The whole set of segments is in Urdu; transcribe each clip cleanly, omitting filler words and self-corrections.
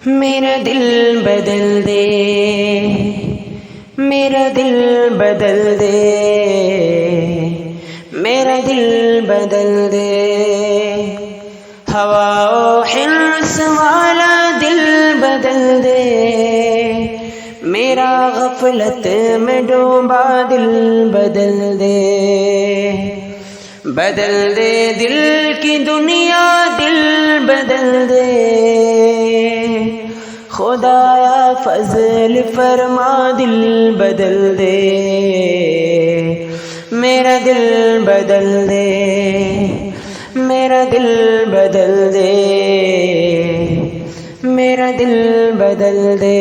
میرا دل بدل دے، میرا دل بدل دے، میرا دل بدل دے، ہوا و حرص والا دل بدل دے، میرا غفلت میں ڈوبا دل بدل دے، بدل دے دل کی دنیا دل بدل دے، خدایا فضل فرما دل بدل دے، میرا دل بدل دے، میرا دل بدل دے، میرا دل بدل دے،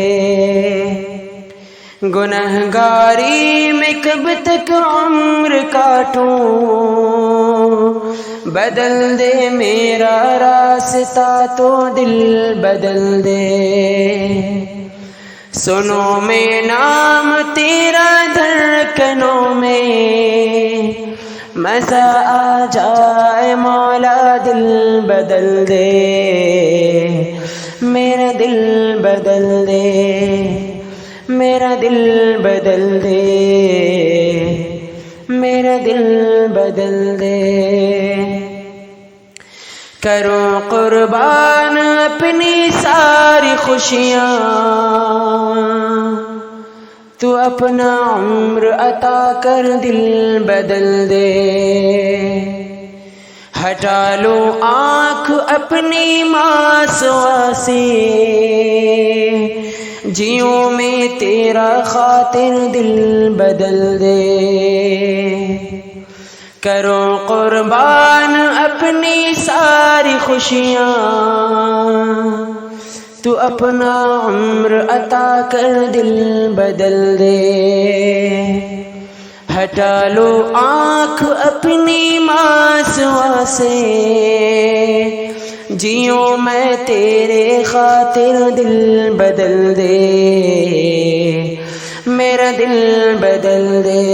گنہگاری میں کب تک عمر کاٹوں، بدل دے میرا راستہ تو دل بدل دے، سنو میں نام تیرا دھڑکنوں میں، مزہ آ جائے مولا دل بدل دے، میرا دل بدل دے، میرا دل بدل دے، میرا دل بدل دے، کرو قربان اپنی ساری خوشیاں، تو اپنا عمر عطا کر دل بدل دے، ہٹا لو آنکھ اپنی ماسوا سے، جیوں میں تیرا خاطر دل بدل دے، کرو قربان اپنی ساری خوشیاں، تو اپنا عمر عطا کر دل بدل دے، ہٹا لو آنکھ اپنی ماسوا سے، جیوں میں تیرے خاطر دل بدل دے، میرا دل بدل دے،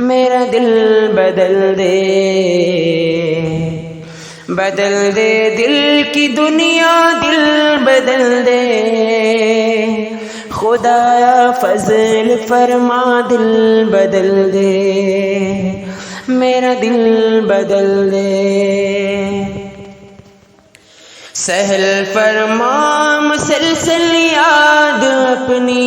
میرا دل بدل دے، بدل دے دل کی دنیا دل بدل دے، خدایا فضل فرما دل بدل دے، میرا دل بدل دے، سہل فرما مسلسل یاد اپنی،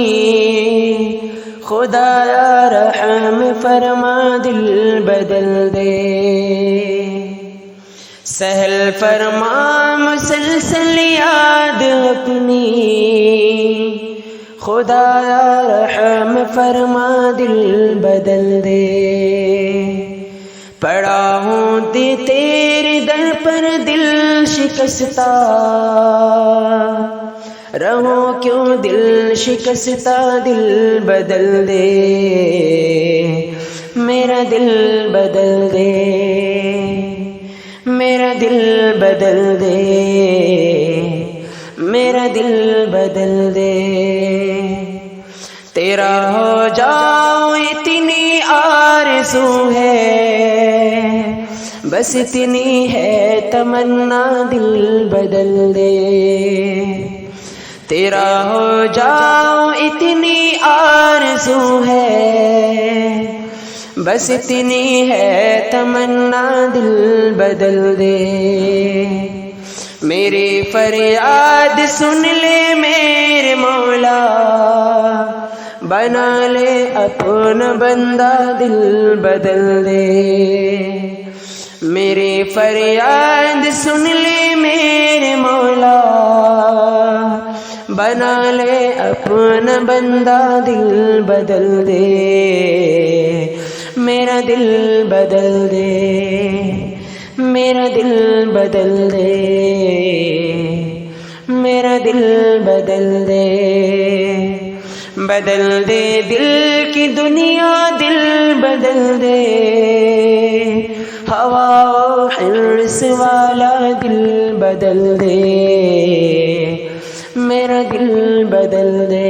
خدایا رحم فرما دل بدل دے، سہل فرما مسلسل یاد اپنی، خدایا رحم فرما دل بدل دے، پڑا ہوں تیرے در پر دل شکستہ، رہوں کیوں دل شکستہ دل بدل دے، میرا دل بدل دے، میرا دل بدل دے، میرا دل بدل دے، تیرا ہو جاؤ اتنی آرزو ہے، بس اتنی ہے تمنا دل بدل دے، تیرا ہو جاؤ اتنی آرزو ہے، بس اتنی ہے تمنا دل بدل دے، میری فریاد سن لے میرے مولا، بنا لے اپنا بندہ دل بدل دے، میری فریاد سن لے میرے مولا، بنا لے اپنا بندہ دل بدل دے، میرا دل بدل دے، میرا دل بدل دے، میرا دل بدل دے، بدل دے دل کی دنیا دل بدل دے، ہوا و حرص والا دل بدل دے، میرا دل بدل دے،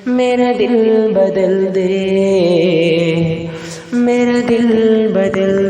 میرا دل بدل دے، میرا دل بدل